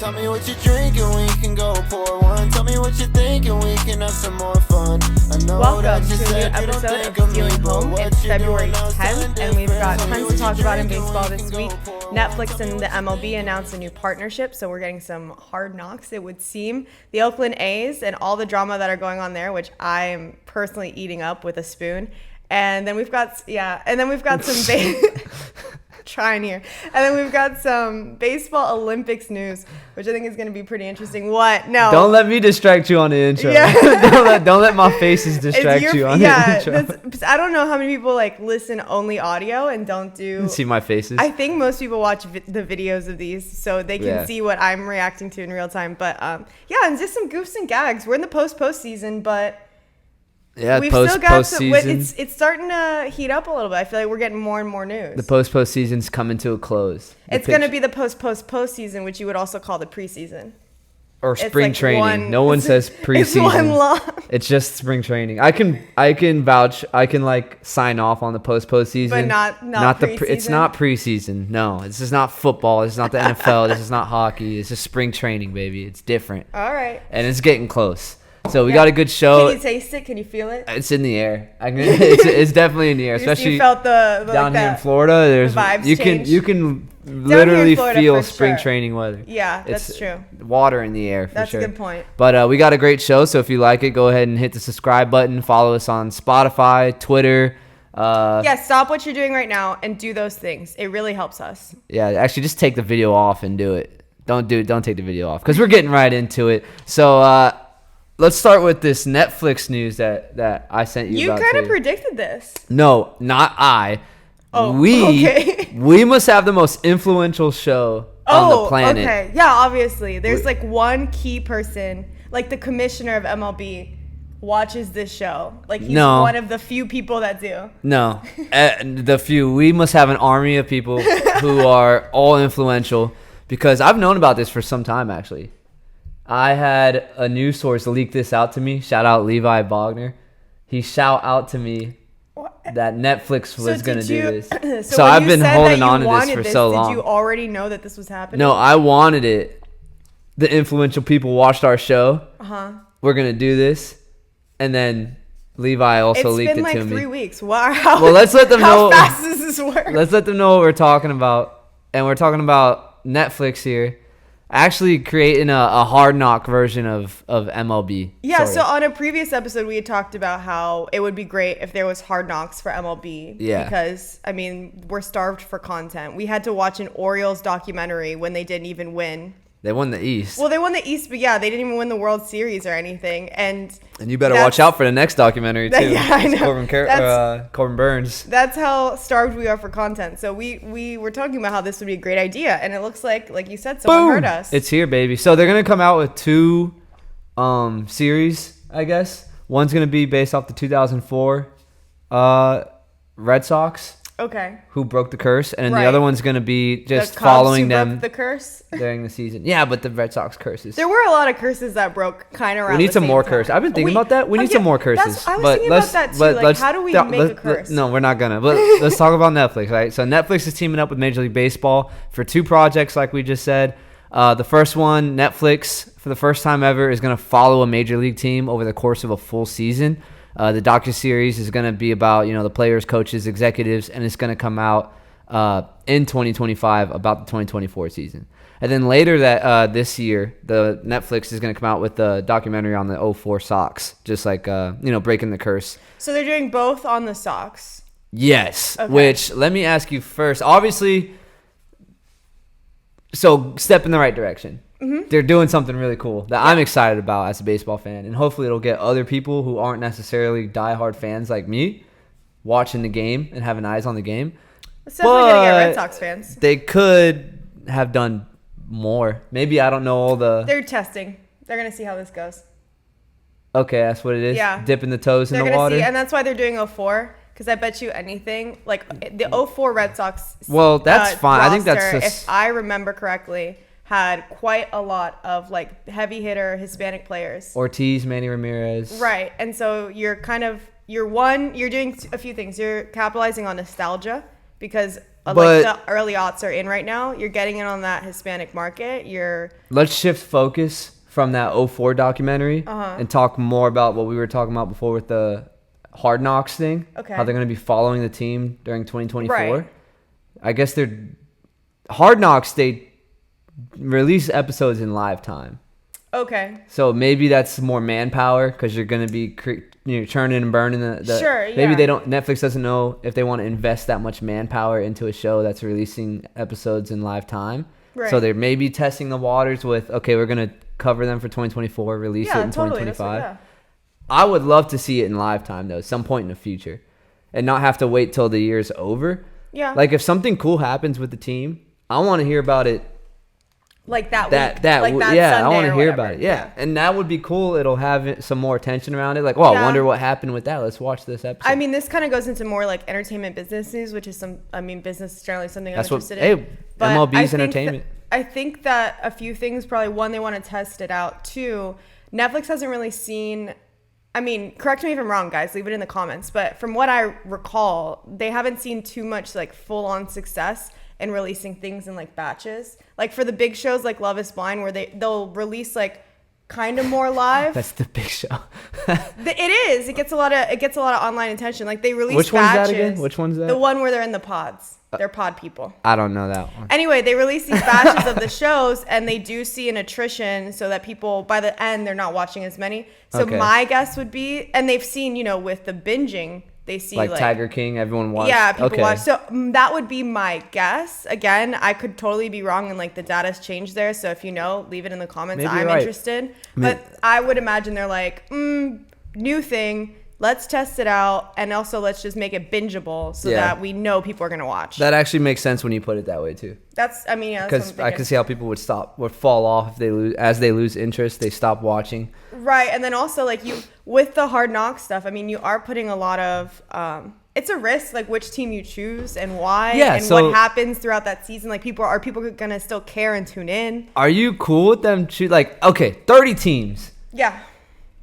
Tell me what you're drinking, we can go pour one. Tell me what you're thinking, we can have some more fun. I know Welcome to a new episode of Stealing Home. It's February 10th, and we've got tons to talk about in baseball this week. Netflix and the MLB announced a new partnership, so we're getting some hard knocks, it would seem. The Oakland A's and all the drama that are going on there, which I am personally eating up with a spoon. And then we've got, some trying here. And then we've got some baseball Olympics news, which I think is going to be pretty interesting. What? No. Don't let me distract you on the intro. Yeah. don't let my faces distract you on the intro. I don't know how many people listen only audio and don't do. See my faces. I think most people watch the videos of these so they can see what I'm reacting to in real time. But and just some goofs and gags. We're in the postseason, but. Yeah, we've still got some. It's starting to heat up a little bit. I feel like we're getting more and more news. The postseason's coming to a close. It's going to be the postseason, which you would also call the preseason. Or spring training. No one says preseason. It's one long. It's just spring training. I can vouch. I can sign off on the postseason. But not preseason. It's not preseason. No, this is not football. This is not the NFL. This is not hockey. It's just spring training, baby. It's different. All right. And it's getting close. So we got a good show. Can you taste it? Can you feel it? It's in the air. It's definitely in the air, especially you felt the down here in Florida. There's you can literally feel spring training weather. Yeah, that's true. Water in the air for that's sure. That's a good point. But we got a great show, so if you like it, go ahead and hit the subscribe button. Follow us on Spotify, Twitter. Stop what you're doing right now and do those things. It really helps us. Yeah, actually, just take the video off and do it. Don't take the video off because we're getting right into it. So. Let's start with this Netflix news that I sent you. You kind of predicted this. No, not I. Oh, okay. We must have the most influential show on the planet. Okay. Yeah, obviously. There's one key person, the commissioner of MLB watches this show. He's one of the few people that do. No. The few. We must have an army of people who are all influential because I've known about this for some time, actually. I had a news source leak this out to me. Shout out Levi Bogner. He shout out to me that Netflix was going to do this. So I've been holding on to this for so long. Did you already know that this was happening? No, I wanted it. The influential people watched our show. We're going to do this. And then Levi also leaked it to me. It's been 3 weeks. Wow. Well, let's let them know. How fast does this work? Let's let them know what we're talking about. And we're talking about Netflix here. Actually creating a hard knock version of MLB. Yeah, so on a previous episode, we had talked about how it would be great if there was hard knocks for MLB. Yeah. Because, we're starved for content. We had to watch an Orioles documentary when they didn't even win. They won the East. Well, they won the East, but they didn't even win the World Series or anything. And you better watch out for the next documentary, too. Yeah, I know. Corbin Burns. That's how starved we are for content. So we were talking about how this would be a great idea. And it looks like you said, someone heard us. It's here, baby. So they're going to come out with 2 series, I guess. One's going to be based off the 2004 Red Sox. Okay. Who broke the curse, and the other one's going to be just following them the curse during the season. Yeah, but the Red Sox curses. There were a lot of curses that broke kind of around. We need some more curses. I've been thinking about that. We need some more curses. I was thinking about that too. How do we make a curse? No, we're not gonna. But let's talk about Netflix, right? So Netflix is teaming up with Major League Baseball for 2 projects, like we just said. The first one, Netflix, for the first time ever, is going to follow a major league team over the course of a full season. The docuseries is going to be about, the players, coaches, executives, and it's going to come out in 2025 about the 2024 season. And then later this year, the Netflix is going to come out with a documentary on the '04 Sox, just breaking the curse. So they're doing both on the Sox? Yes, okay. Which, let me ask you first. Obviously, so step in the right direction. Mm-hmm. They're doing something really cool that I'm excited about as a baseball fan, and hopefully it'll get other people who aren't necessarily diehard fans like me watching the game and having eyes on the game. It's definitely going to get Red Sox fans. They could have done more. Maybe I don't know all the... They're testing. They're going to see how this goes. Okay, that's what it is? Yeah. Dipping the toes in the water? They're going to see, and that's why they're doing '04. Because I bet you anything, the '04 Red Sox. Well, that's fine. Roster, I think that's just... If I remember correctly, had quite a lot of heavy hitter Hispanic players. Ortiz, Manny Ramirez. Right. And so you're doing a few things. You're capitalizing on nostalgia because like the early aughts are in right now. You're getting in on that Hispanic market. Let's shift focus from that '04 documentary and talk more about what we were talking about before with the Hard Knocks thing. Okay. How they're going to be following the team during 2024. Right. I guess Hard Knocks, they release episodes in live time. Okay. So maybe that's more manpower because you're going to be churning and burning the Sure, maybe yeah. they don't. Netflix doesn't know if they want to invest that much manpower into a show that's releasing episodes in live time. Right. So they're maybe testing the waters with, okay, we're going to cover them for 2024, release it in totally. 2025. I would love to see it in live time though, some point in the future, and not have to wait till the year's over. Yeah. Like if something cool happens with the team, I want to hear about it. Like that week. Yeah, Sunday I want to or hear whatever. about it. Yeah, and that would be cool. It'll have some more attention around it. Like, oh, I wonder what happened with that. Let's watch this episode. I mean, this kind of goes into more like entertainment business news, which is business is generally something that's I'm interested in. Hey, But MLB's entertainment. I think that a few things, probably one, they want to test it out. Two, Netflix hasn't really seen. I mean, correct me if I'm wrong, guys. Leave it in the comments. But from what I recall, they haven't seen too much like full-on success in releasing things in like batches. Like for the big shows like Love is Blind, where they'll release like kind of more live. That's the big show. It is. It gets a lot of online attention. Like they release Which one's batches. that again? Which one's that? The one where they're in the pods. They're pod people. I don't know that one. Anyway, they release these batches of the shows, and they do see an attrition so that people, by the end, they're not watching as many. So Okay. my guess would be, and they've seen, with the binging, they see like Tiger King, everyone watched. Yeah, people okay. watch. So that would be my guess. Again, I could totally be wrong, and like the data's changed there. So if you know, leave it in the comments. Maybe I'm you're right. interested. But I would imagine they're like, new thing. Let's test it out, and also let's just make it bingeable so that we know people are gonna watch. That actually makes sense when you put it that way too. That's what Because I'm I can see how people would fall off if they lose interest, they stop watching. Right, and then also like with the Hard Knock stuff, you are putting a lot of it's a risk, like which team you choose and why, and what happens throughout that season. Like are people gonna still care and tune in? Are you cool with them? Like, okay, 30 teams. Yeah.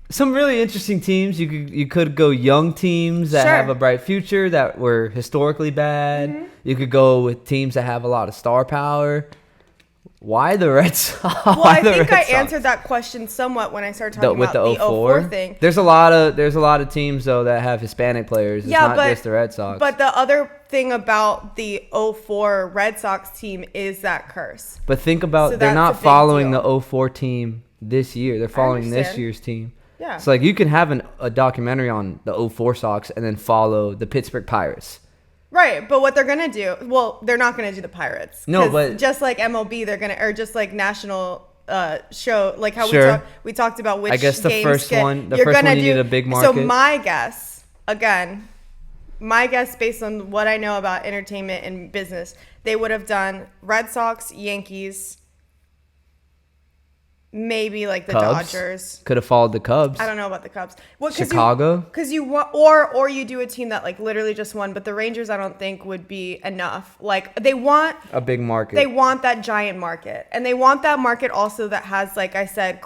Some really interesting teams. You could go young teams that have a bright future that were historically bad. Mm-hmm. You could go with teams that have a lot of star power. Why the Red Sox? Well, I think I answered that question somewhat when I started talking with about the 04 thing. There's a lot of teams though that have Hispanic players. It's not just the Red Sox. But the other thing about the 04 Red Sox team is that curse. But think about they're not following the 04 team this year. They're following this year's team. Yeah. So like you can have a documentary on the 04 Sox and then follow the Pittsburgh Pirates. Right, but what they're gonna do? Well, they're not gonna do the Pirates. No, but just like MLB, they're gonna, or just like national show, like how we talked about which. I guess the games first one you need a big market. So my guess based on what I know about entertainment and business, they would have done Red Sox, Yankees. Maybe like the Cubs. Dodgers. Could have followed the Cubs. I don't know about the Cubs. Chicago. Because you want, or you do a team that like literally just won, but the Rangers I don't think would be enough. Like they want a big market. They want that giant market, and they want that market also that has, like I said,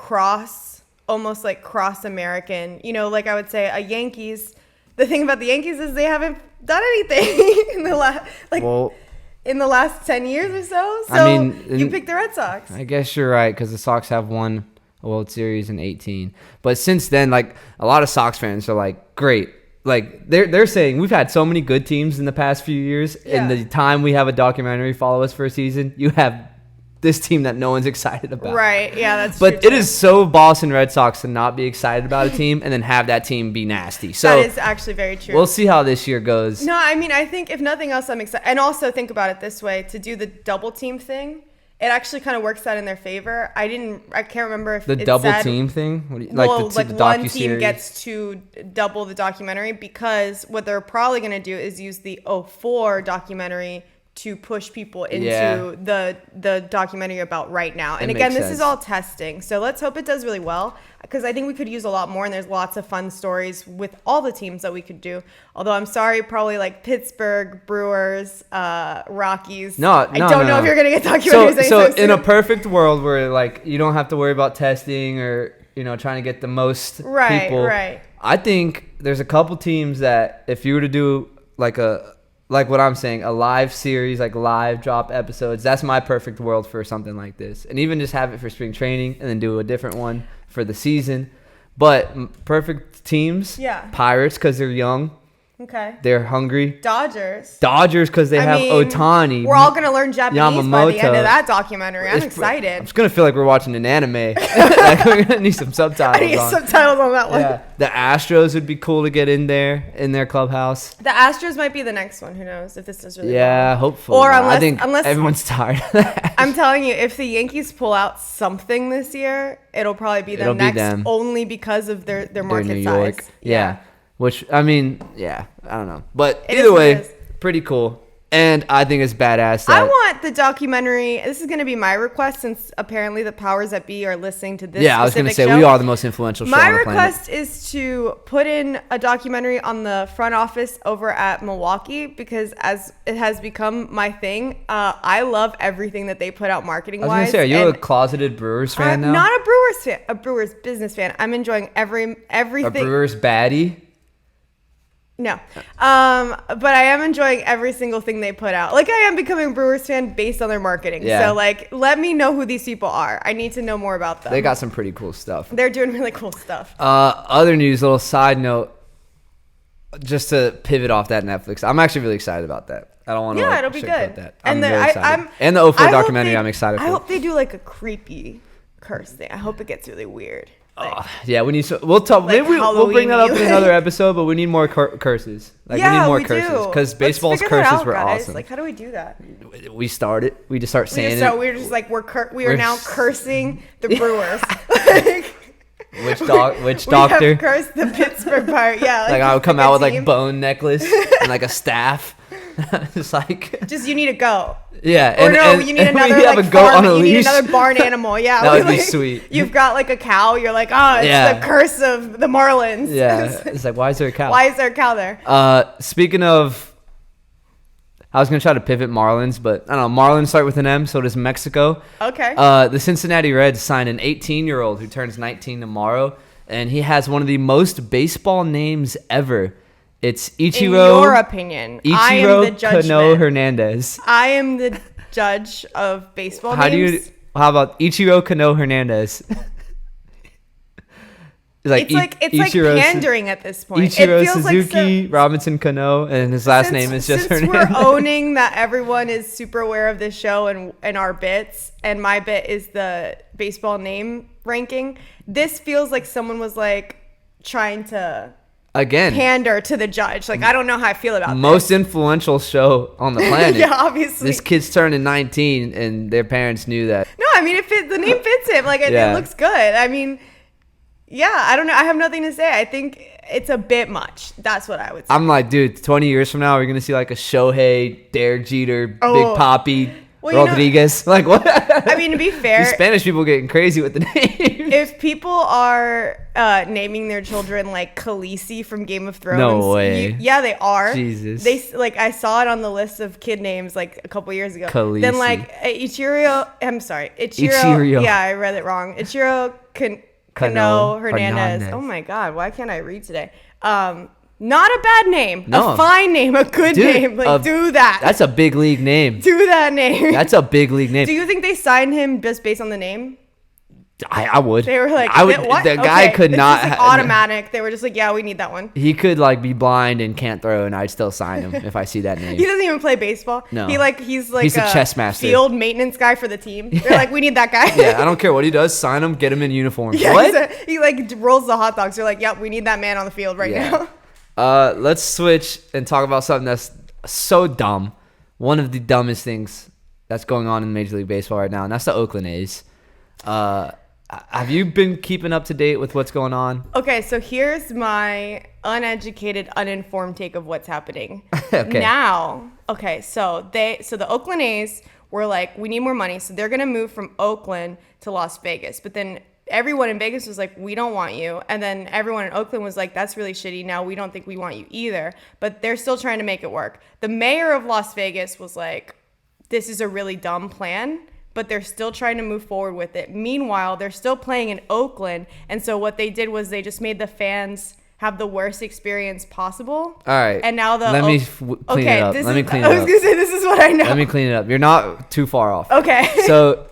almost like cross American. Like I would say a Yankees. The thing about the Yankees is they haven't done anything in the last 10 years or so. So you pick the Red Sox. I guess you're right because the Sox have won a World Series in 2018. But since then, like a lot of Sox fans are like, great. Like they're saying we've had so many good teams in the past few years. Yeah. In the time we have a documentary follow us for a season, you have this team that no one's excited about. Right. Yeah, that's true. But it is so Boston Red Sox to not be excited about a team and then have that team be nasty. So that is actually very true. We'll see how this year goes. No, I think if nothing else, I'm excited. And also think about it this way, to do the double team thing, it actually kind of works out in their favor. I can't remember if the double team thing. What do you, the one team gets to double the documentary, because what they're probably going to do is use the 04 documentary to push people into the documentary about right now. And again, this is all testing. So let's hope it does really well, because I think we could use a lot more, and there's lots of fun stories with all the teams that we could do. Although I'm sorry, probably like Pittsburgh, Brewers, Rockies. I don't know if you're going to get documentaries. So in a perfect world where like you don't have to worry about testing or trying to get the most people. Right. I think there's a couple teams that if you were to do like a like what I'm saying, a live series, like live drop episodes. That's my perfect world for something like this. And even just have it for spring training and then do a different one for the season. But perfect teams. Yeah. Pirates because they're young. Okay. They're hungry. Dodgers Because they have Ohtani. We're all going to learn Japanese by the end Yamamoto. of that documentary. I'm excited. I'm just going to feel like we're watching an anime. Like, we're going to need some subtitles. I need subtitles on that one. Yeah. The Astros would be cool to get in their clubhouse. The Astros might be the next one. Who knows if this does really well. Hopefully. Or I think unless everyone's tired of that. I'm telling you, if the Yankees pull out something this year, it'll probably be them next, only because of their market New size. York. Yeah. Which, I mean, I don't know. But It either is what way, it is. pretty cool. And I think it's badass. I want the documentary. This is going to be my request since apparently the powers that be are listening to this. Yeah, I was going to say, show. we are the most influential show My on the planet. request is to put in a documentary on the front office over at Milwaukee because as it has become my thing, I love everything that they put out marketing-wise. I was going to say, are you a closeted Brewers fan now? Not a Brewers fan, a Brewers business fan. I'm enjoying everything. A Brewers baddie? No. But I am enjoying every single thing they put out. Like, I am becoming a Brewers fan based on their marketing. Yeah. So, like, let me know who these people are. I need to know more about them. They got some pretty cool stuff. They're doing really cool stuff. Other news, little side note, just to pivot off that Netflix. I'm actually really excited about that. I don't want to it'll be good. That. And I'm the, really excited. And the I 04 hope documentary, I'm excited for. I hope they do, like, a creepy curse thing. I hope it gets really weird. Like, yeah, we need. We'll talk. Like Maybe we'll bring that up in Halloween-y. another episode. But we need more curses. Like we need more curses because baseball's Let's figure that curses out, were guys. awesome. Like, how do we do that? We started. We just start saying We're just like we are We're now cursing the Brewers. Which We doctor? have cursed the Pittsburgh Pirates. Yeah, Like I would come a out with like team. bone necklace and like a staff. Just like Just you need a goat. yeah. Or no, you need and another we have like a goat farm. on a You leash. need another barn animal. Yeah, That would be like, sweet. You've got like a cow. You're like, oh, it's Yeah. the curse of the Marlins. Yeah, it's like why is there a cow? Why is there a cow there? Speaking of, I was gonna try to pivot Marlins, but I don't know. Marlins start with an M, so does Mexico. Okay. The Cincinnati Reds signed an 18-year-old who turns 19 tomorrow, and he has one of the most baseball names ever. It's Ichiro. In your opinion, I am the Ichiro judgment. Kano Hernandez. I am the judge of baseball How names. How about Ichiro Kano Hernandez? It's like Ichiro pandering at this point. Ichiro it feels Suzuki, like Robinson Cano, and his last name is just since Hernandez. we're owning that everyone is super aware of this show and our bits, and my bit is the baseball name ranking. This feels like someone was like trying to Again, pander to the judge. Like I don't know how I feel about most influential show on the planet. Yeah, obviously. This kid's turning 19, and their parents knew that. No, I mean the name fits him. Like it looks good. I mean, yeah, I don't know. I have nothing to say. I think it's a bit much. That's what I would say. I'm like, dude, 20 years from now, we're gonna see like a Shohei, Derek Jeter, Big Papi, Well, Rodriguez. Like what? I mean, to be fair, These Spanish people getting crazy with the name. if people are naming their children like Khaleesi from Game of Thrones, No way. Yeah, they are. Jesus. They like I saw it on the list of kid names like a couple years ago. Khaleesi. Then like Ichiro. Ichiro. Yeah, I read it wrong. Ichiro Kano Hernandez. Oh my God, why can't I read today? Not a bad name. No. A fine name. A good Dude, name. Like do that. That's a big league name. Do that name. That's a big league name. Do you think they signed him just based on the name? I would. They were like, I would. what? The guy could This not is, like, automatic. They were just like, yeah, we need that one. He could like be blind and can't throw, and I'd still sign him if I see that name. He doesn't even play baseball. No. He's He's a chess master. field maintenance guy for the team. They're like, we need that guy. Yeah, I don't care what he does. Sign him. Get him in uniform. Yeah, What? he like rolls the hot dogs. They're like, yep, we need that man on the field right Yeah. now. Let's switch and talk about something that's so dumb. One of the dumbest things that's going on in Major League Baseball right now, and that's the Oakland A's. Have you been keeping up to date with what's going on? Okay, so here's my uneducated, uninformed take of what's happening. Okay. Now, okay, so the Oakland A's were like, we need more money, so they're gonna move from Oakland to Las Vegas. But then everyone in Vegas was like, we don't want you. And then everyone in Oakland was like, that's really shitty. Now we don't think we want you either. But they're still trying to make it work. The mayor of Las Vegas was like, this is a really dumb plan, but they're still trying to move forward with it. Meanwhile, they're still playing in Oakland. And so what they did was they just made the fans have the worst experience possible. All right. And now the let me clean it up. Let me clean it up. I was gonna say this is what I know. Let me clean it up. You're not too far off. Okay. So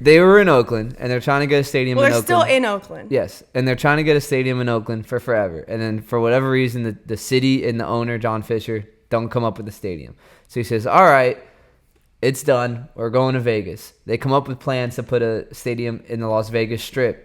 they were in Oakland, and they're trying to get a stadium in they're Oakland. still in Oakland. Yes, and they're trying to get a stadium in Oakland for forever. And then for whatever reason, the city and the owner, John Fisher, don't come up with a stadium. So he says, all right, it's done. We're going to Vegas. They come up with plans to put a stadium in the Las Vegas Strip.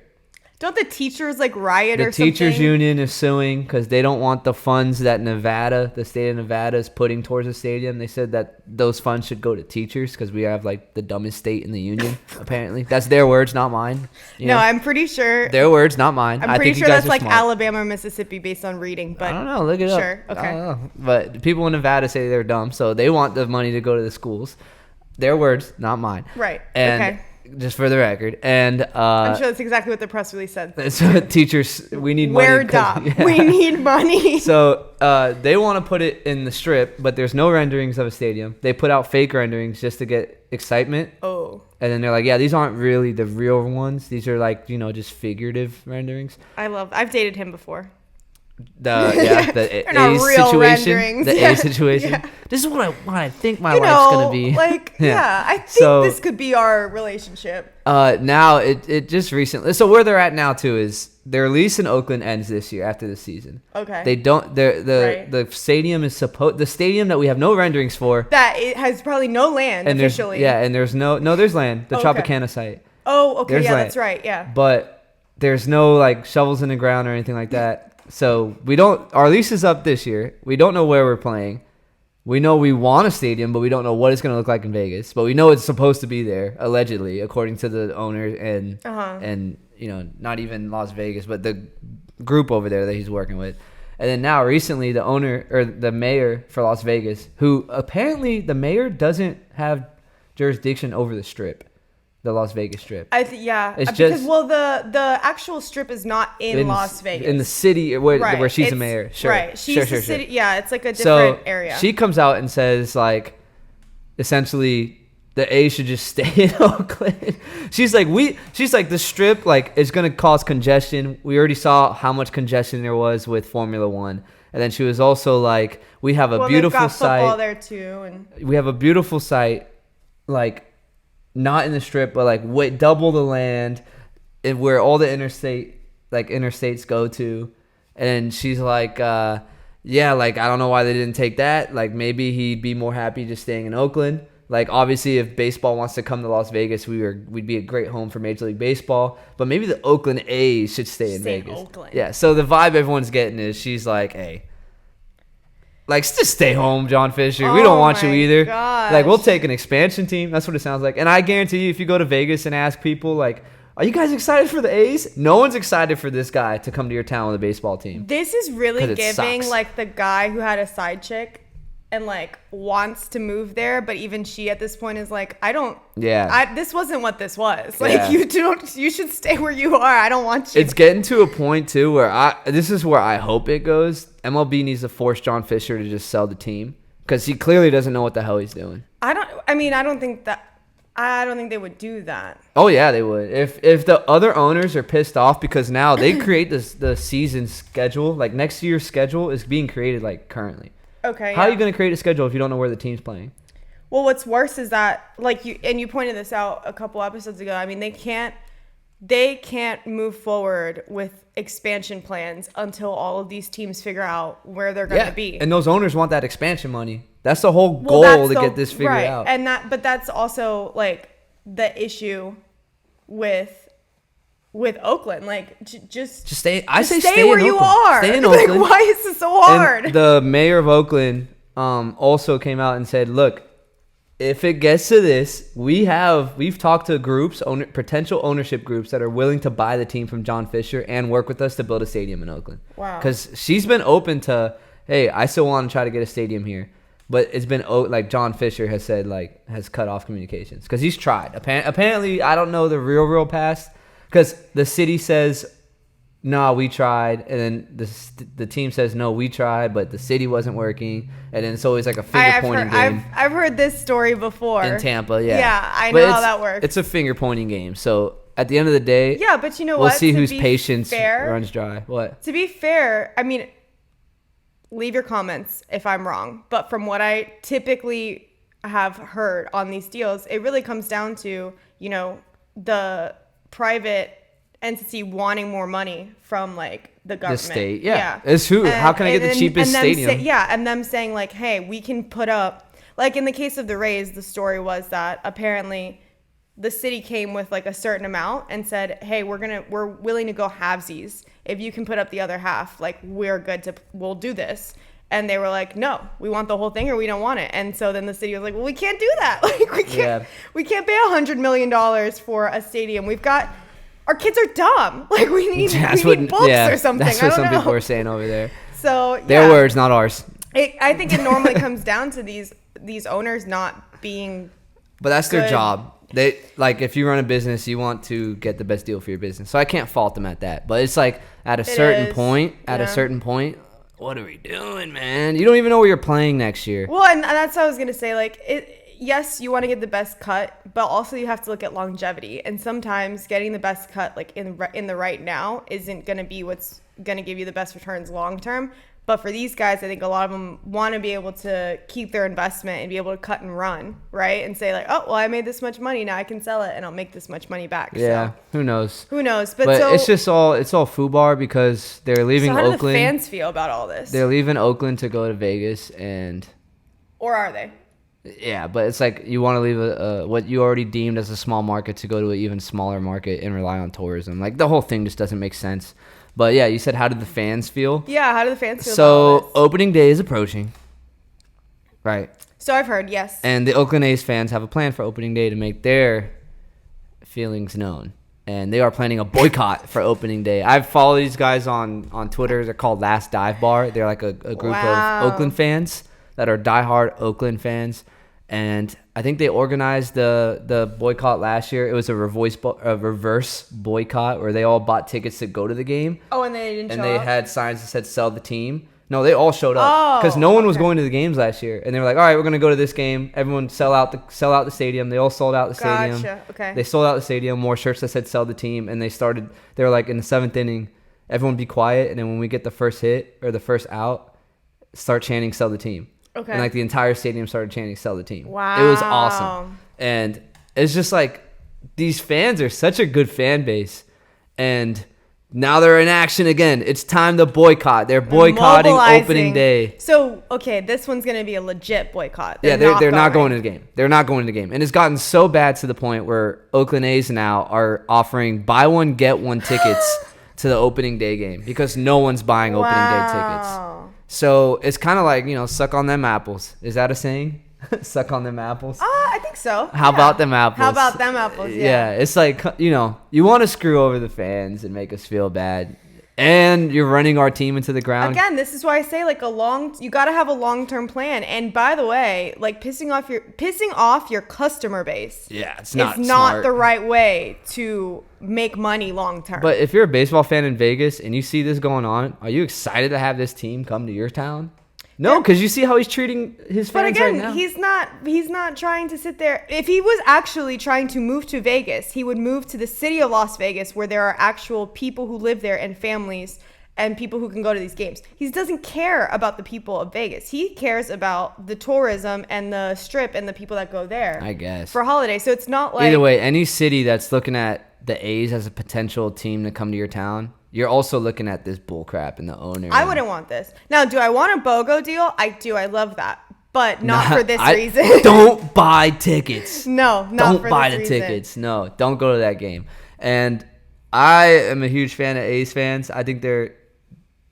Don't the teachers like riot The or something? teachers union is suing because they don't want the funds that the state of Nevada is putting towards the stadium. They said that those funds should go to teachers because we have like the dumbest state in the union, apparently. That's their words, not mine. No, I'm pretty sure. Their words, not mine. I'm pretty think sure you guys that's are like smart. Alabama or Mississippi based on reading, but I don't know. Look it up. Sure, okay. I don't know. But people in Nevada say they're dumb, so they want the money to go to the schools. Their words, not mine. Right. And Okay. just for the record. And I'm sure that's exactly what the press release said. so teachers, we need money. We're 'cause- dumb. yeah. We need money. So they want to put it in the Strip, but there's no renderings of a stadium. They put out fake renderings just to get excitement. Oh. And then they're like, yeah, these aren't really the real ones. These are like, just figurative renderings. I've dated him before. The They're not A real situation. renderings. The Yeah. A situation. Yeah. This is what I think my wife's gonna be. Like, yeah, I think So- this could be our relationship. Now it just recently. So where they're at now too is their lease in Oakland ends this year after the season. Okay. They don't. Right. The stadium is the stadium that we have no renderings for. That it has probably no land And officially. there's there's land. The Okay. Tropicana site. Oh, okay. There's Yeah, land. that's right. Yeah. But there's no like shovels in the ground or anything like that. So our lease is up this year. We don't know where we're playing. We know we want a stadium, but we don't know what it's going to look like in Vegas. But we know it's supposed to be there, allegedly, according to the owner and not even Las Vegas, but the group over there that he's working with. And then now recently the owner or the mayor for Las Vegas, who apparently the mayor doesn't have jurisdiction over the Strip. The Las Vegas Strip. Yeah. It's Because just- the actual strip is not in Las Vegas. In the city where she's It's- a mayor. Sure. Right. She's the city. Yeah, it's like a So different area. she comes out and says like, essentially, the A should just stay in Oakland. She's like the Strip like is gonna cause congestion. We already saw how much congestion there was with Formula One. And then she was also like, we have a beautiful they've got football site. there too, and We have a beautiful site, like not in the Strip, but like double the land, and where all the interstates go to. And she's like, yeah, like I don't know why they didn't take that. Like maybe he'd be more happy just staying in Oakland. Like obviously, if baseball wants to come to Las Vegas, we'd be a great home for Major League Baseball. But maybe the Oakland A's should stay in Vegas. Oakland. Yeah. So the vibe everyone's getting is she's like, hey. Like, just stay home, John Fisher. We don't want you my either. gosh. Like, we'll take an expansion team. That's what it sounds like. And I guarantee you, if you go to Vegas and ask people, like, are you guys excited for the A's? No one's excited for this guy to come to your town with a baseball team. this is really 'Cause it giving sucks. like the guy who had a side chick and like wants to move there, but even she at this point is like, this wasn't what this was. Like Yeah. you should stay where you are. I don't want you. It's getting to a point, too, where this is where I hope it goes. MLB needs to force John Fisher to just sell the team because he clearly doesn't know what the hell he's doing. I don't think they would do that. Oh, yeah, they would. If the other owners are pissed off because now they create the season schedule, like next year's schedule is being created like currently. Okay. How are you going to create a schedule if you don't know where the team's playing? Well, what's worse is that like you pointed this out a couple episodes ago. I mean, they can't move forward with expansion plans until all of these teams figure out where they're going to be. And those owners want that expansion money. That's the whole Well, goal that's to get this figured out. And but that's also like the issue with Oakland. Like just stay. I say stay stay where in you Oakland. are. Stay in Like, Oakland. why is this so hard? And the mayor of Oakland also came out and said, look, if it gets to this, we've talked to groups, potential ownership groups that are willing to buy the team from John Fisher and work with us to build a stadium in Oakland. Wow. Because she's been open to, hey, I still want to try to get a stadium here. But it's been like John Fisher has said, like, has cut off communications because he's tried. Apparently, I don't know the real past because the city says, no, we tried, and then the team says, no, we tried, but the city wasn't working, and then it's always like a finger-pointing game. I've heard this story before. In Tampa, yeah. Yeah, I But know how that works. It's a finger-pointing game, so at the end of the day, Yeah, but you know we'll what? see To whose be patience fair- runs dry. What? To be fair, I mean, leave your comments if I'm wrong. But from what I typically have heard on these deals, it really comes down to, you know, the private entity wanting more money from like the government. The state. Yeah. It's who? How can I get the cheapest stadium? And them saying like, hey, we can put up, like in the case of the Rays, the story was that apparently the city came with like a certain amount and said, hey, we're willing to go halvesies. If you can put up the other half, like we'll do this. And they were like, no, we want the whole thing or we don't want it. And so then the city was like, well, we can't do that. Like we can't pay $100 million for a stadium. Our kids are dumb. Like we need books or something. That's what some people are saying over there. So their words, not ours. I think it normally comes down to these owners not being. But that's good. their job. They like if you run a business, you want to get the best deal for your business. So I can't fault them at that. But it's like at a certain point, what are we doing, man? You don't even know where you're playing next year. Well, and that's what I was gonna say. Like yes, you want to get the best cut, but also you have to look at longevity. And sometimes getting the best cut, like in the right now, isn't going to be what's going to give you the best returns long term. But for these guys, I think a lot of them want to be able to keep their investment and be able to cut and run, right? And say like, oh, well, I made this much money, now I can sell it and I'll make this much money back. Yeah, so, who knows? But so, it's all FUBAR because they're leaving so how Oakland. do the fans feel about all this? They're leaving Oakland to go to Vegas or are they? Yeah, but it's like you want to leave what you already deemed as a small market to go to an even smaller market and rely on tourism. Like the whole thing just doesn't make sense. But yeah, you said how did the fans feel? Yeah, how do the fans feel so about all this? Opening day is approaching. Right. So I've heard, yes. And the Oakland A's fans have a plan for opening day to make their feelings known. And they are planning a boycott for opening day. I've followed these guys on Twitter. They're called Last Dive Bar. They're like a group of Oakland fans that are diehard Oakland fans. And I think they organized the boycott last year. It was a reverse boycott where they all bought tickets to go to the game. Oh, and they didn't show up? And they had signs that said sell the team. No, they all showed up because no one was going to the games last year. And they were like, all right, we're going to go to this game. Everyone sell out the stadium. They all sold out the stadium. Gotcha. Okay. They sold out the stadium, more shirts that said sell the team. And they were like in the 7th inning, everyone be quiet. And then when we get the first hit or the first out, start chanting sell the team. Okay. And like the entire stadium started chanting sell the team. Wow. It was awesome. And it's just like these fans are such a good fan base. And now they're in action again. It's time to boycott. They're boycotting opening day. So, okay, this one's going to be a legit boycott. They're not going to the game. They're not going to the game. And it's gotten so bad to the point where Oakland A's now are offering buy one, get one tickets to the opening day game because no one's buying opening day tickets. So it's kind of like, suck on them apples. Is that a saying? Suck on them apples? I think so. How about them apples? How about them apples? Yeah. It's like, you want to screw over the fans and make us feel bad. And you're running our team into the ground. Again, this is why I say you got to have a long-term plan. And by the way, like pissing off your customer base. Yeah, it's not not the right way to make money long-term. But if you're a baseball fan in Vegas and you see this going on, are you excited to have this team come to your town? No, because you see how he's treating his fans right now. But again, he's not trying to sit there. If he was actually trying to move to Vegas, he would move to the city of Las Vegas where there are actual people who live there and families and people who can go to these games. He doesn't care about the people of Vegas. He cares about the tourism and the strip and the people that go there. I guess. For holidays. So it's not like... Either way, any city that's looking at the A's as a potential team to come to your town... You're also looking at this bullcrap and the owner. I wouldn't want this. Now, do I want a BOGO deal? I do. I love that. But not for this reason. Don't buy tickets. No, not for this reason. Don't buy the tickets. No, don't go to that game. And I am a huge fan of A's fans. I think they're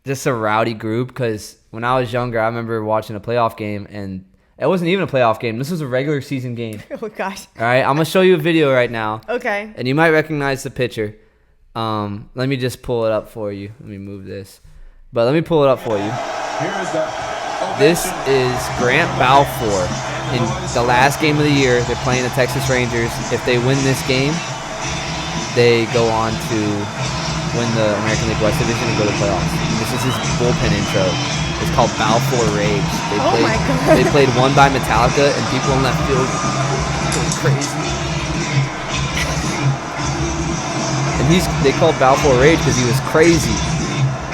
just a rowdy group because when I was younger, I remember watching a playoff game and it wasn't even a playoff game. This was a regular season game. Oh, gosh. All right, I'm going to show you a video right now. Okay. And you might recognize the pitcher. Let me just pull it up for you. Let me move this. But let me pull it up for you. This is Grant Balfour. In the last game of the year, they're playing the Texas Rangers. If they win this game, they go on to win the American League West Division and go to playoffs. This is his bullpen intro. It's called Balfour Rage. My God. They played One by Metallica, and people in left field go crazy. they called Balfour Rage because he was crazy.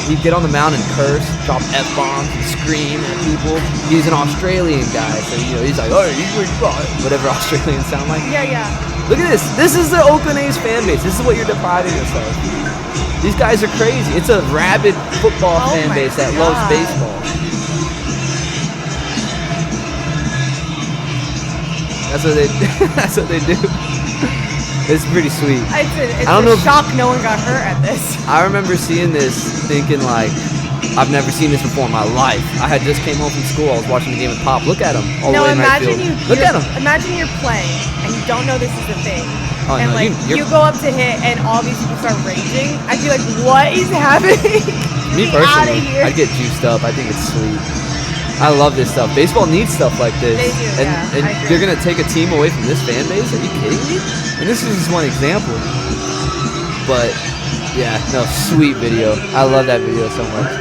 He'd get on the mound and curse, drop F-bombs, and scream at people. He's an Australian guy, so he's like, oh, whatever Australians sound like. Yeah. Look at this. This is the Oakland A's fan base. This is what you're depriving us of. These guys are crazy. It's a rabid football fan base that loves baseball. That's what they do. It's pretty sweet. It's I don't a know shock no one got hurt at this. I remember seeing this, thinking like, I've never seen this before in my life. I had just came home from school. I was watching the game with Pop. Look at him. All the way in right field. Look at him. Imagine you're playing and you don't know this is a thing. Oh, and no, you go up to hit and all these people start raging. I'd be like, what is happening? Me personally, I'd get juiced up. I think it's sweet. I love this stuff. Baseball needs stuff like this. They do, and I agree. you're going to take a team away from this fan base? Are you kidding me? And this is just one example. But, yeah, no, sweet video. I love that video so much.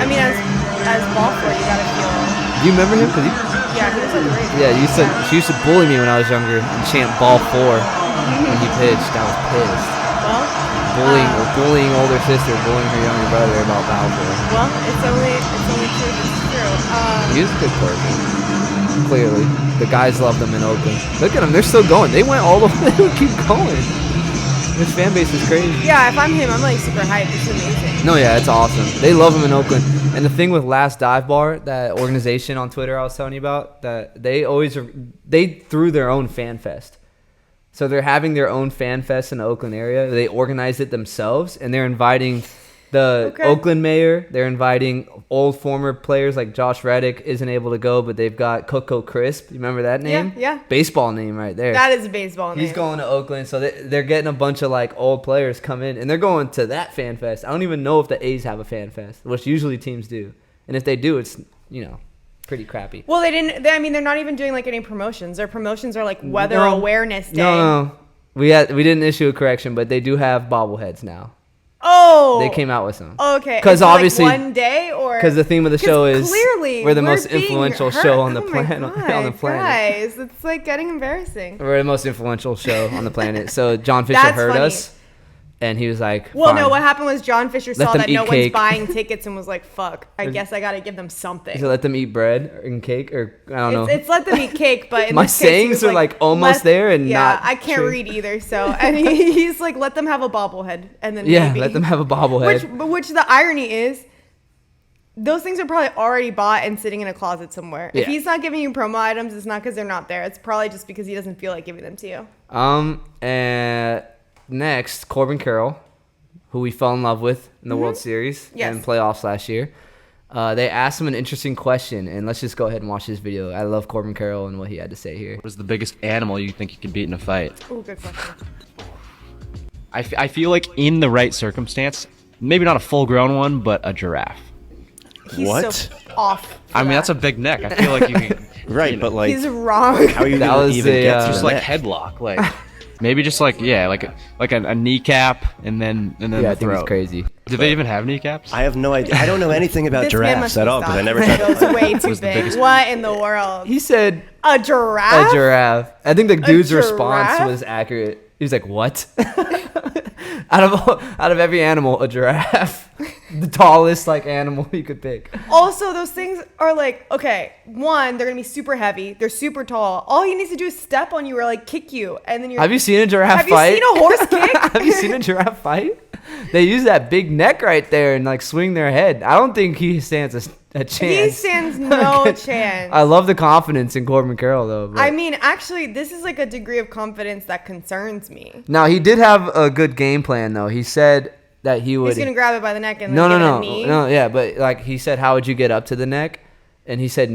I mean, as Balfour, you gotta feel. Do you remember him? Yeah, he was underrated. Yeah, she used to bully me when I was younger and chant ball 4 when he pitched. I was pissed. Well, bullying older sister, bullying her younger brother about Balfour. well, it's only true. It's true. He was a good person. Clearly, the guys love them in Oakland. Look at them; they're still going. They went all the way. They would keep going. This fan base is crazy. Yeah, if I'm him, I'm like super hyped. It's amazing. No, yeah, it's awesome. They love him in Oakland. And the thing with Last Dive Bar, that organization on Twitter I was telling you about, that they threw their own fan fest. So they're having their own fan fest in the Oakland area. They organized it themselves, and they're inviting the Oakland mayor. They're inviting old former players like Josh Reddick isn't able to go, but they've got Coco Crisp. You remember that name? Yeah. Baseball name right there. That is a baseball name. He's going to Oakland, so they're getting a bunch of like old players come in, and they're going to that fan fest. I don't even know if the A's have a fan fest, which usually teams do, and if they do, it's pretty crappy. Well, they didn't. They're not even doing like any promotions. Their promotions are like Weather Awareness Day. No. We didn't issue a correction, but they do have bobbleheads now. Oh, they came out with some. Okay, because obviously like one day, or because the theme of the show is clearly we're the most influential show on the planet. Guys, it's like getting embarrassing. We're the most influential show on the planet. So John Fisher heard us, and he was like, well, fine. No, what happened was John Fisher saw that no cake. one's buying tickets and was like, fuck, I guess I gotta give them something. So let them eat bread and cake, or I don't know. It's let them eat cake, but in my this case, sayings are like almost there and not. I can't true. read either, so and he's like, let them have a bobblehead, and then maybe. Let them have a bobblehead. Which the irony is, those things are probably already bought and sitting in a closet somewhere. If he's not giving you promo items, it's not because they're not there. It's probably just because he doesn't feel like giving them to you. And next, Corbin Carroll, who we fell in love with in the World Series and playoffs last year. They asked him an interesting question, and let's just go ahead and watch this video. I love Corbin Carroll and what he had to say here. What is the biggest animal you think you could beat in a fight? Oh, good question. I feel like in the right circumstance, maybe not a full-grown one, but a giraffe. He's so off. I mean, that's a big neck. I feel like you can... Right, but like... He's wrong. How are you going to even get to just the like neck? headlock, like... Maybe just like a kneecap and then the I think throat. it's crazy. Do they even have kneecaps? I have no idea. I don't know anything about This man giraffes must at be all because I stopped. never tried It to goes way too Was the big. biggest- What in the world? He said A giraffe? a giraffe. I think the dude's response giraffe? was accurate. He was like, "What?" out of every animal, a giraffe, the tallest like animal you could pick. Also, those things are like, okay, one, they're gonna be super heavy. They're super tall. All he needs to do is step on you or like kick you, and then you're. Have you seen a giraffe Have fight? you seen a horse kick? Have you seen a giraffe fight? They use that big neck right there and like swing their head. I don't think he stands a chance. He stands no chance. I love the confidence in Corbin Carroll though. But. I mean, actually, this is like a degree of confidence that concerns me. Now he did have a good game plan though. He said that he would. He's gonna grab it by the neck and then give it a knee. No, yeah, but like he said, how would you get up to the neck? And he said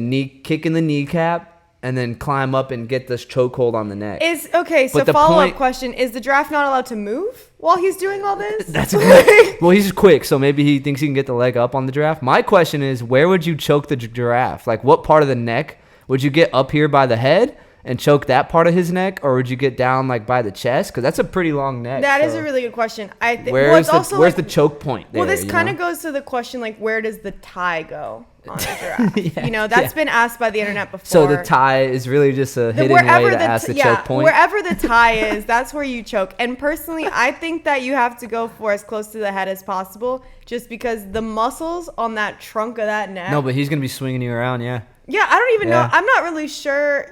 kick in the kneecap and then climb up and get this chokehold on the neck. So follow-up question, is the giraffe not allowed to move while he's doing all this? That's good. Well, he's quick, so maybe he thinks he can get the leg up on the giraffe. My question is, where would you choke the giraffe? Like, what part of the neck? Would you get up here by the head? and choke that part of his neck, or would you get down like by the chest? Because that's a pretty long neck. That is so a really good question. I think where's the choke point there? Well, this kind of know? goes to the question like, where does the tie go on a giraffe? That's been asked by the internet before. So the tie is really just a hidden way to ask the choke point. Wherever the tie is, that's where you choke. And personally, I think that you have to go for as close to the head as possible, just because the muscles on that trunk of that neck. No, but he's gonna be swinging you around, yeah. Yeah, I don't even know. I'm not really sure.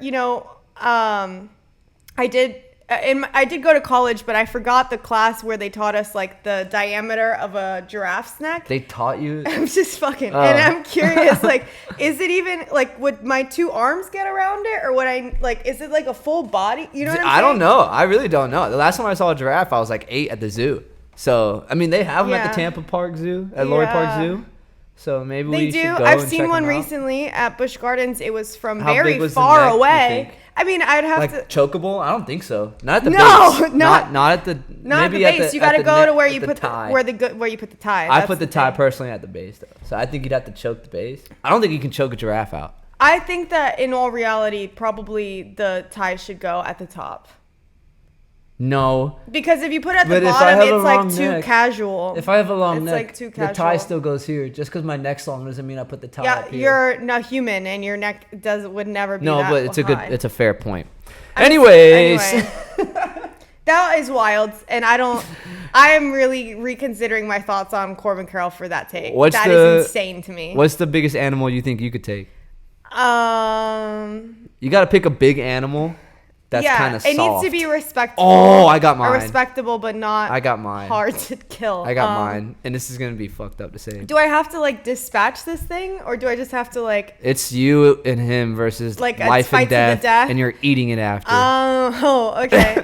I did go to college, but I forgot the class where they taught us like the diameter of a giraffe's neck. They taught you? I'm just fucking, and I'm curious, like, is it even like, would my 2 arms get around it, or would I like, is it like a full body? You know what I'm saying? I don't know. I really don't know. The last time I saw a giraffe, I was like 8 at the zoo. So I mean, they have them at the Tampa Park Zoo, at Lori Park Zoo. So maybe we should go. I've and seen check one them out. recently at Busch Gardens. It was from How very big was the far neck, you away. think? I mean, I'd have Like to. chokeable? I don't think so. Not at the No, base. not at the. Not at the maybe base. You got to the go neck to where with you the put tie. where you put the tie. I That's put the tie thing. personally at the base though. So I think you'd have to choke the base. I don't think you can choke a giraffe out. I think that in all reality, probably the tie should go at the top. No. Because if you put it at the But if I bottom, have a it's like long too neck- casual. If I have a long It's neck, like too the tie casual. still goes here. Just because my neck's long doesn't mean I put the tie Yeah, up here. you're not human, and your neck would never be No, that but high. it's a fair point. Anyway. Anyways. That is wild, and I am really reconsidering my thoughts on Corbin Carroll for that take. That is insane to me. What's the biggest animal you think you could take? Um, You got to pick a big animal that's kind of soft. it needs to be respectable. Oh, I got mine. Respectable, but not I got mine. hard to kill. I got mine, and this is going to be fucked up to say. Do I have to like dispatch this thing, or do I just have to like? It's you and him versus Like a life fight and to the death, death? and you're eating it after. Okay.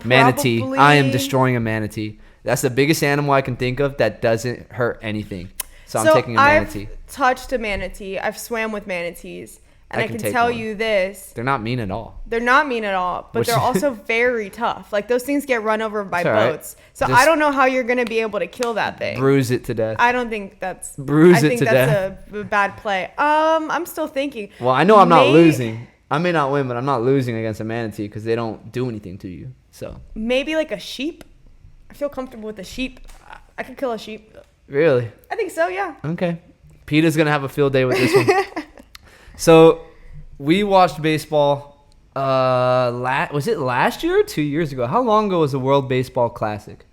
Manatee. Probably- I am destroying a manatee. That's the biggest animal I can think of that doesn't hurt anything. So I'm taking a manatee. I've touched a manatee. I've swam with manatees. And I I can can take tell one. you this. They're not mean at all. They're not mean at all, but Which- they're also very tough. Like those things get run over by It's all right. boats. So Just I don't know how you're going to be able to kill that thing. Bruise it to death. I don't think that's Bruise I it think to that's a bad play. I'm still thinking. Well, I know I'm not losing. I may not win, but I'm not losing against a manatee because they don't do anything to you. So Maybe like a sheep. I feel comfortable with a sheep. I could kill a sheep. really, I think so, yeah. okay. Peter's gonna have a field day with this one. So we watched baseball. Was it last year or 2 years ago? How long ago was the World Baseball Classic?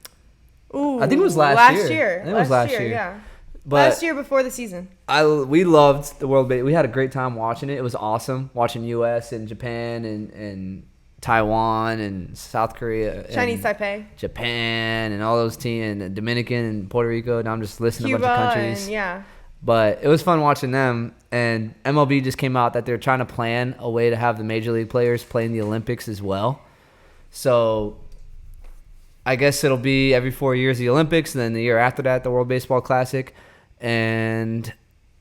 Ooh, I think it was last year. year. I think it was last year. Yeah. But Last year before the season. we loved the World Baseball. We had a great time watching it. It was awesome watching U.S. and Japan and Taiwan and South Korea, Chinese and Taipei, Japan, and all those teams, and Dominican and Puerto Rico. Now I'm just listing Cuba, a bunch of countries. and yeah. But it was fun watching them. And MLB just came out that they're trying to plan a way to have the major league players play in the Olympics as well. So I guess it'll be every 4 years the Olympics, and then the year after that the World Baseball Classic. And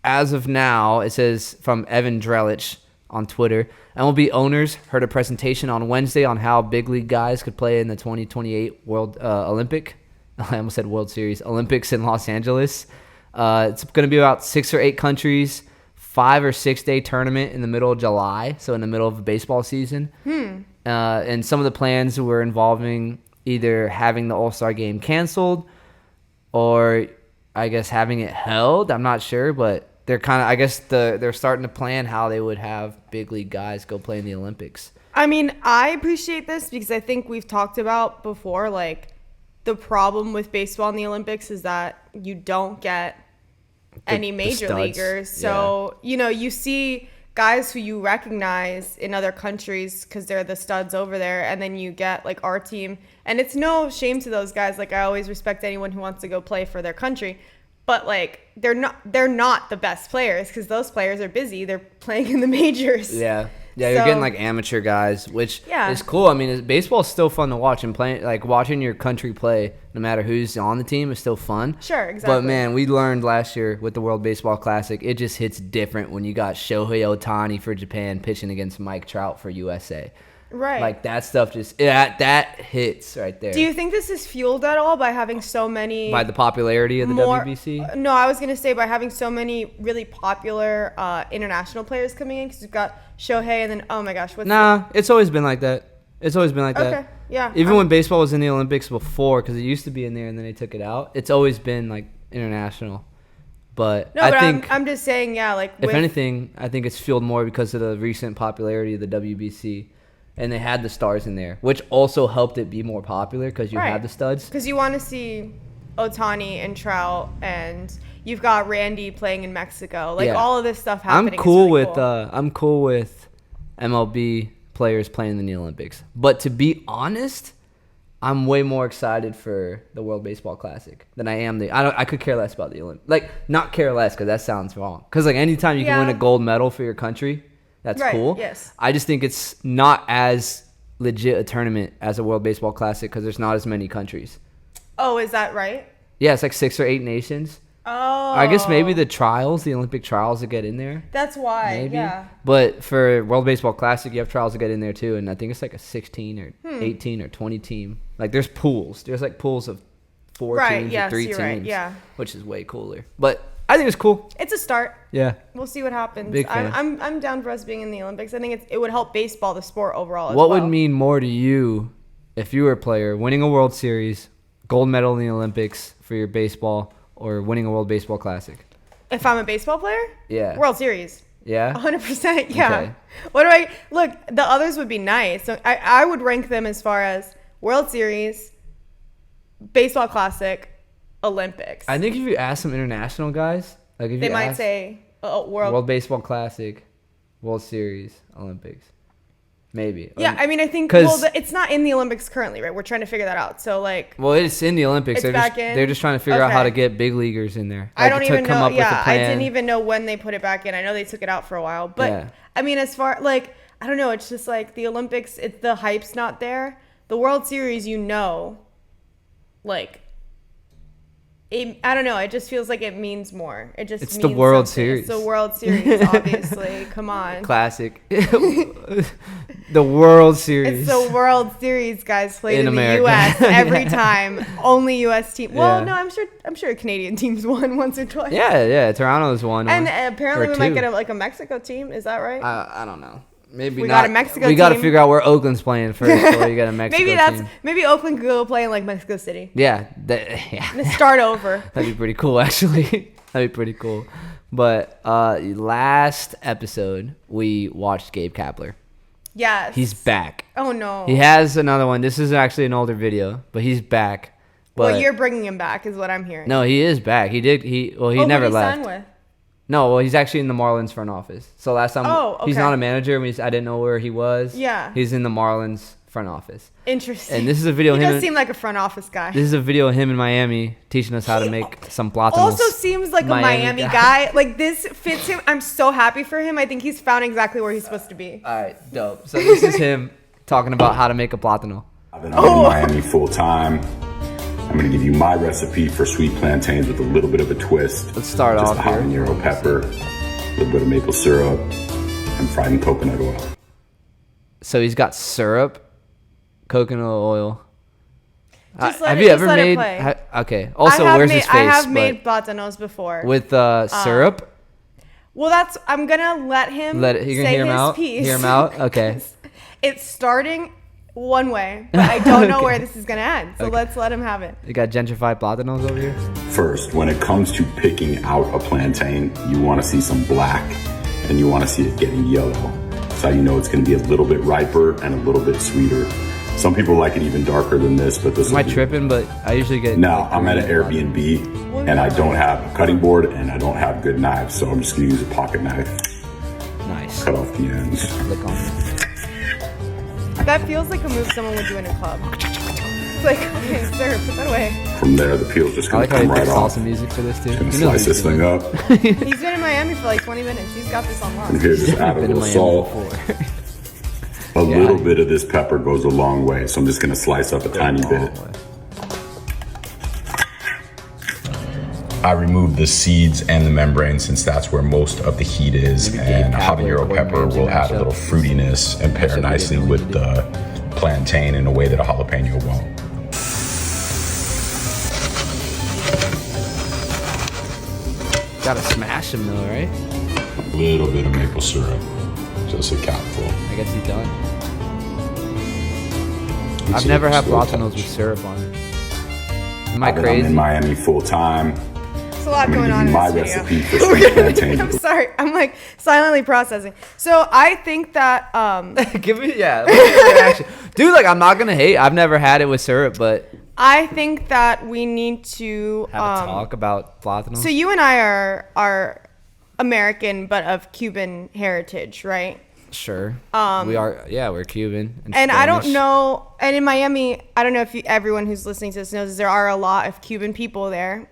as of now, it says from Evan Drellich on Twitter, MLB owners heard a presentation on Wednesday on how big league guys could play in the 2028 World Olympic. I almost said World Series Olympics in Los Angeles. It's going to be about 6 or 8 countries, 5 or 6 day tournament in the middle of July, so in the middle of the baseball season. And some of the plans were involving either having the All-Star game canceled or I guess having it held. I'm not sure, but they're kind of, I guess they're starting to plan how they would have big league guys go play in the Olympics. I mean, I appreciate this because I think we've talked about before, like, the problem with baseball in the Olympics is that you don't get any major studs. leaguers. So, you see guys who you recognize in other countries because they're the studs over there, and then you get, like, our team. And it's no shame to those guys. Like, I always respect anyone who wants to go play for their country. But, like, they're not the best players because those players are busy. They're playing in the majors. Yeah. Yeah, you're So- getting like amateur guys, which Yeah. is cool. I mean, baseball's still fun to watch, and playing like watching your country play, no matter who's on the team, is still fun. Sure, exactly. But man, we learned last year with the World Baseball Classic, it just hits different when you got Shohei Ohtani for Japan pitching against Mike Trout for USA. Right. Like that stuff that hits right there. Do you think this is fueled at all by having so many By the popularity of the WBC? No, I was gonna say by having so many really popular international players coming in, because you've got Shohei and then oh my gosh, It's always been like that. It's always been like that. Okay, yeah. Even when baseball was in the Olympics before, because it used to be in there and then they took it out. It's always been like international. But I think I'm just saying, yeah, like if anything, I think it's fueled more because of the recent popularity of the WBC, and they had the stars in there, which also helped it be more popular because you had the studs. Because you want to see Ohtani and Trout, and you've got Randy playing in Mexico, like all of this stuff happening. I'm cool with MLB players playing in the Olympics, but to be honest, I'm way more excited for the World Baseball Classic than I am I could care less about the Olympics. Like, not care less because that sounds wrong. Because like anytime you can win a gold medal for your country, that's cool. Yes. I just think it's not as legit a tournament as a World Baseball Classic because there's not as many countries. Oh, is that right? Yeah, it's like 6 or 8 nations. Oh. I guess maybe the Olympic trials to get in there. That's why. Maybe. Yeah. But for World Baseball Classic, you have trials to get in there too, and I think it's like a 16 or 18 or 20 team. Like there's pools. There's like pools of 4 teams or 3 teams, right. which is way cooler. But I think it's cool. It's a start. Yeah. We'll see what happens. Big fan. I'm down for us being in the Olympics. I think it would help baseball, the sport overall. What would mean more to you if you were a player winning a World Series, gold medal in the Olympics for your baseball, or winning a World Baseball Classic? If I'm a baseball player? Yeah. World Series. Yeah? 100%, yeah. Okay. What do I... Look, the others would be nice. So I would rank them as far as World Series, Baseball Classic, Olympics. I think if you ask some international guys, like if they you might ask say World Baseball Classic, World Series, Olympics. Maybe. Yeah, I mean, I think... 'Cause- Well, it's not in the Olympics currently, right? We're trying to figure that out. So, like... Well, it's in the Olympics. It's back in? They're just trying to figure out how Okay. to get big leaguers in there. I don't to even come know. up with a Yeah, I plan. didn't even know when they put it back in. I know they took it out for a while, but Yeah. I mean, as far like I don't know, it's just like the Olympics. It's the hype's not there. The World Series, like. I don't know. It just feels like it means more. It just It's means the World something. Series. It's the World Series, obviously. Come on. Classic. The World Series. It's the World Series, guys. Played In in America. the U.S. every time. Only U.S. team. Well, Yeah. no, I'm sure Canadian teams won once or twice. Yeah. Toronto's won. And one. apparently Or we might two. get a Mexico team. Is that right? I don't know. Maybe We not. got a Mexico We got to team. figure out where Oakland's playing first before you get a Mexico team. Maybe Oakland could go play in like Mexico City. Yeah. And start over. That'd be pretty cool, actually. That'd be pretty cool. But last episode, we watched Gabe Kapler. Yes. He's back. Oh no. He has another one. This is actually an older video, but he's back. But Well, you're bringing him back, is what I'm hearing. no, he is back. He did. He never who did he left. sign with? No, well, he's actually in the Marlins front office. So last time, he's okay. not a manager. I didn't know where he was. Yeah. He's in the Marlins front office. Interesting. And this is a video He of him. does seem like a front office guy. This is a video of him in Miami teaching us how to make some platanos. Also seems like a Miami guy. Like this fits him. I'm so happy for him. I think he's found exactly where he's supposed to be. All right, dope. So this is him talking about how to make a platano. I've been out in Miami full time. I'm gonna give you my recipe for sweet plantains with a little bit of a twist. Let's start Just off a here. habanero pepper, a little bit of maple syrup, and fried in coconut oil. So he's got syrup, coconut oil. Just let have it- you just ever let it made? play. Okay. Also, where's his face? I have But made platanos before. with syrup. Well, I'm gonna let him You can say hear him his out. piece. Hear him out. Okay. It's starting one way, but I don't know where this is gonna end. So let's let him have it. You got gentrified platanos over here. First, when it comes to picking out a plantain, you want to see some black and you want to see it getting yellow. That's how you know it's going to be a little bit riper and a little bit sweeter. Some people like it even darker than this, but this Am I tripping? But I usually get. No, like, I'm at an green Airbnb and I don't have a cutting board and I don't have good knives, so I'm just going to use a pocket knife, platanos. Nice. cut off the ends. Click on it. That feels like a move someone would do in a club. It's like, okay, sir, put that away. From there, the peel's just I going like to how he come right picks off. salsa music for this too. Gonna He knows slice what he's this thing doing. up. He's been in Miami for like 20 minutes. He's got this on lock. From here, just add a Been to little Miami salt. before. A little bit of this pepper goes a long way, so I'm just going to slice up a tiny bit. I removed the seeds and the membrane since that's where most of the heat is, Maybe and Gabe Kapler, habanero Gordon pepper Ramsay will add a mashup. little fruitiness and pair Mashup we nicely didn't know with we the plantain in a way that a jalapeno won't. Gotta smash them though, right? A little bit of maple syrup, just a capful. I guess he's done. I've never had platanos with syrup on it. Am I I'm in crazy? Miami full time. There's a lot I'm going gonna on give in you this my video. recipe for sweet plantain. I'm sorry. I'm like silently processing. So I think that Give me, yeah. Look at your reaction. Dude, like, I'm not gonna hate. I've never had it with syrup, but I think that we need to have a talk about platanos. So you and I are American but of Cuban heritage, right? Sure. We are, yeah, we're Cuban. And I don't Spanish. know, and in Miami, I don't know if everyone who's listening to this knows there are a lot of Cuban people there.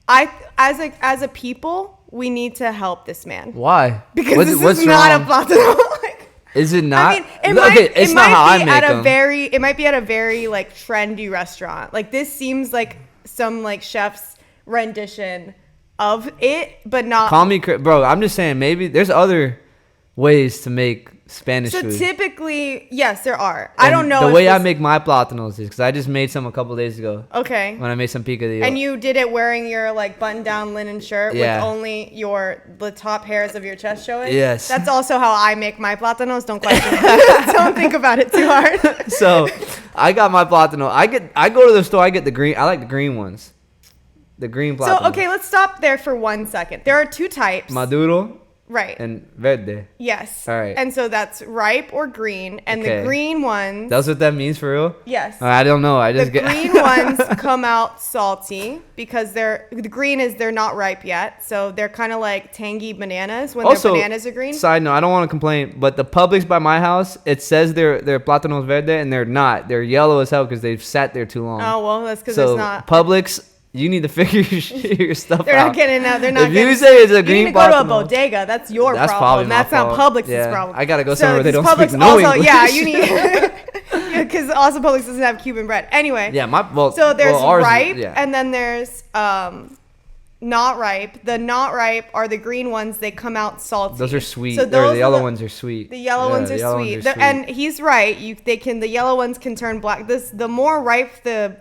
As a people, we need to help this man. Why? Because this what's is not wrong? a platano. Like, Is it not? I mean, it it's might not how I be make at a them. it might be at a very like trendy restaurant. Like this seems like some like chef's rendition of it, but not. Call me, bro. I'm just saying, maybe there's other ways to make Spanish So food. typically, yes, there are. I don't And know. The if way I this- make my platanos is because I just made some a couple days ago Okay. when I made some picadillo. And you did it wearing your like button-down linen shirt Yeah. with only the top hairs of your chest showing. Yes. That's also how I make my platanos. Don't question it. Don't think about it too hard. So I got my platano. I go to the store. I get the green. I like the green ones. The green platanos. So okay, let's stop there for 1 second. There are two types. Maduro Right. and verde. Yes. All right. And so that's ripe or green, and Okay. the green ones. That's what that means for real. Yes. I don't know. I The just get green ones come out salty because the green is they're not ripe yet, so they're kind of like tangy bananas when Also, their bananas are green. Side note, I don't want to complain, but the Publix by my house, it says they're platanos verde, and they're not. They're yellow as hell because they've sat there too long. Oh well, that's because so it's not. Publix, you need to figure your stuff They're out. not getting out. They're not. If you getting, say it's a you green need to go to a plátano, bodega. That's your that's problem. probably my That's not fault. Publix's Yeah, problem. I gotta go somewhere where they don't Publix speak no also, English. Yeah, you need. Because also Publix doesn't have Cuban bread. Anyway. Yeah, So there's ours is- ripe, yeah. and then there's not ripe. The not ripe are the green ones. They come out salty. Those are sweet. So the those yellow are ones are sweet. The yellow ones are yellow sweet. And he's right. The yellow ones can turn black. The more ripe the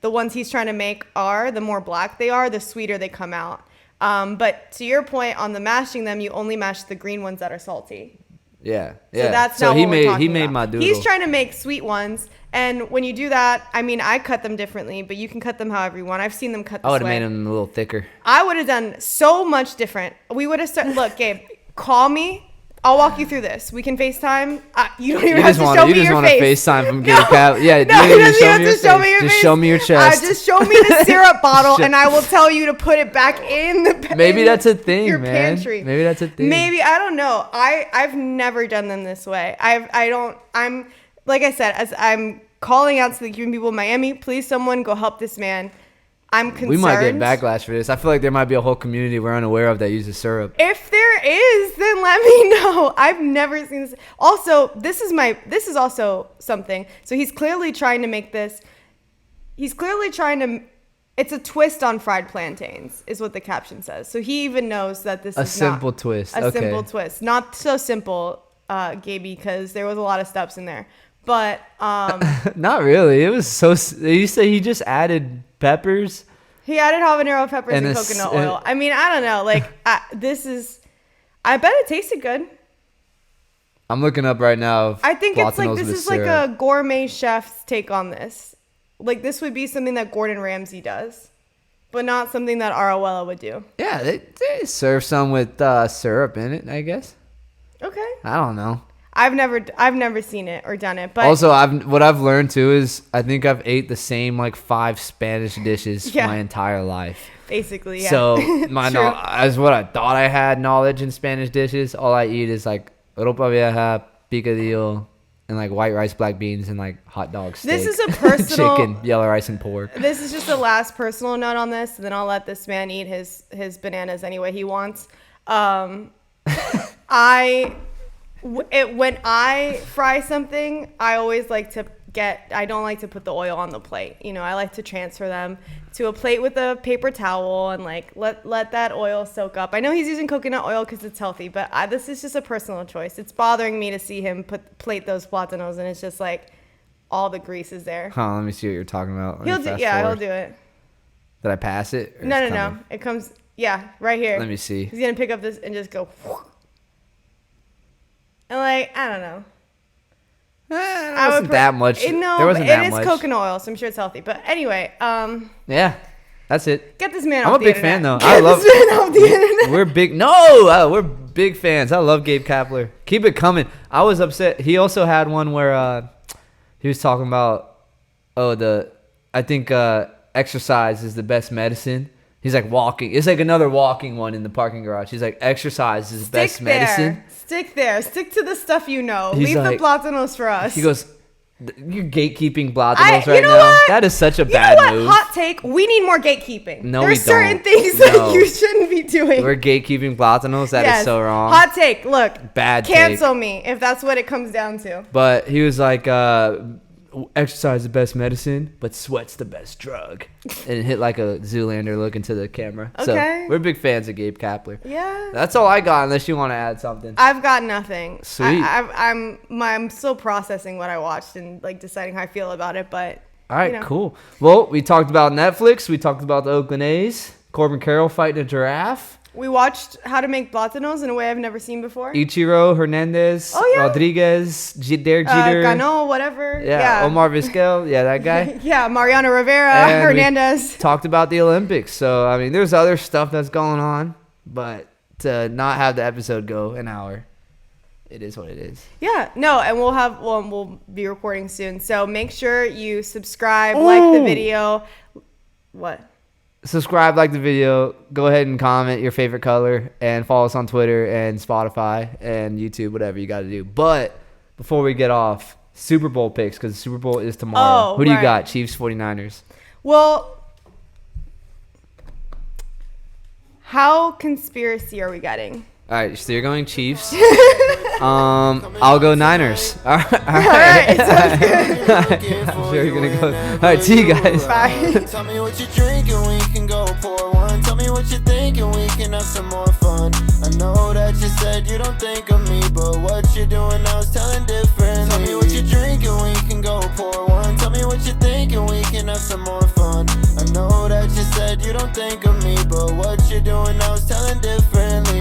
ones he's trying to make are, the more black they are, the sweeter they come out. But to your point on the mashing them, you only mash the green ones that are salty. Yeah, So yeah. that's so not he what we're made talking he made about. my doodle. He's trying to make sweet ones, and when you do that, I mean, I cut them differently, but you can cut them however you want. I've seen them cut this I would have way. made them a little thicker. I would have done so much different. We would have started. Look, Gabe, call me. I'll walk you through this. We can FaceTime. You don't even have to show me your face. FaceTime from No, Gabe Cap. Yeah, no, you he didn't doesn't have me your to show me face. your Just face. show me your chest. Just show me the syrup bottle, and I will tell you to put it back in the. Maybe in that's a thing, your man. Pantry. Maybe that's a thing. Maybe I don't know. I've never done them this way. I'm like I said, as I'm calling out to the Cuban people in Miami, please someone go help this man. I'm concerned. We might get backlash for this. I feel like there might be a whole community we're unaware of that uses syrup. If there is, then let me know. I've never seen this. Also, this is also something. So he's clearly trying to make this. He's clearly trying to. It's a twist on fried plantains, is what the caption says. So he even knows that this A is simple not twist. A Okay. simple twist, not so simple, Gaby, because there was a lot of steps in there. But Not really. It was so. You say he just added peppers. he added habanero peppers and And coconut oil. I mean, I don't know. Like I bet it tasted good. I'm looking up right now. I think it's like platanos this with is like syrup. a gourmet chef's take on this. Like this would be something that Gordon Ramsay does, but not something that Arawella would do. Yeah, they serve some with syrup in it. I guess. Okay. I don't know. I've never seen it or done it, but Also, what I've learned too is I think I've ate the same like 5 Spanish dishes Yeah. my entire life. basically, yeah. So my True. as what I thought I had knowledge in Spanish dishes, all I eat is like ropa vieja, picadillo, and like white rice, black beans, and like hot dog steak. This is a personal- chicken, yellow rice, and pork. This is just the last personal note on this, and then I'll let this man eat his bananas any way he wants. When I fry something, I always like I don't like to put the oil on the plate. You know, I like to transfer them to a plate with a paper towel and like let that oil soak up. I know he's using coconut oil because it's healthy, but this is just a personal choice. It's bothering me to see him plate those platanos, and it's just like all the grease is there. Let me see what you're talking about. He'll do it. Did I pass it? Or No. It comes, right here. Let me see. He's gonna pick up this and just go. And like, I don't know. There wasn't that much. There wasn't that much. It is coconut oil, so I'm sure it's healthy. But anyway, yeah, that's it. get this man I'm off a the big fan internet. though. Get this man off the internet. We're big fans. I love Gabe Kapler. Keep it coming. I was upset. He also had one where he was talking about I think exercise is the best medicine. He's like walking. It's like another walking one in the parking garage. He's like, exercise is the best medicine. Stick there. Stick to the stuff you know. He's Leave like, the platanos for us. He goes, you're gatekeeping platanos right you know now. what? That is such a You bad know what? move. Hot take. We need more gatekeeping. No, There's we certain don't. things No. that you shouldn't be doing. We're gatekeeping platanos. That is so wrong. Hot take. Look. Bad take. Cancel me if that's what it comes down to. But he was like, exercise is the best medicine, but sweat's the best drug. And it hit like a Zoolander look into the camera. Okay. So we're big fans of Gabe Kapler. Yeah. That's all I got, unless you want to add something. I've got nothing. Sweet. I'm still processing what I watched and like deciding how I feel about it. But All right, cool. Well, we talked about Netflix. We talked about the Oakland A's. Corbin Carroll fighting a giraffe. We watched How to Make Platanos in a way I've never seen before. Ichiro, Hernandez, Rodriguez, Derek Jeter. Cano, whatever. Yeah, Omar Vizquel. Yeah, that guy. Yeah, Mariano Rivera, And Hernandez. we talked about the Olympics. So, I mean, there's other stuff that's going on. But to not have the episode go an hour, it is what it is. Yeah, no, and we'll be recording soon. So make sure you subscribe, like the video. What? Subscribe, like the video, go ahead and comment your favorite color, and follow us on Twitter and Spotify and YouTube, whatever you got to do. But before we get off, Super Bowl picks, because the Super Bowl is tomorrow. Who do you got? Chiefs, 49ers. Well, how conspiracy are we getting? All right, so you're going Chiefs. I'll go Niners. All right. Sounds good. I'm sure you're gonna go. All right, see you guys. Bye. Tell me what you're drinking, we can go pour one. Tell me what you're thinking, we can have some more fun. I know that you said you don't think of me, but what you're doing now is telling different. Tell me what you're drinking, we can go pour one. Tell me what you're thinking, we can have some more fun. I know that you said you don't think of me, but what you're doing now is telling different.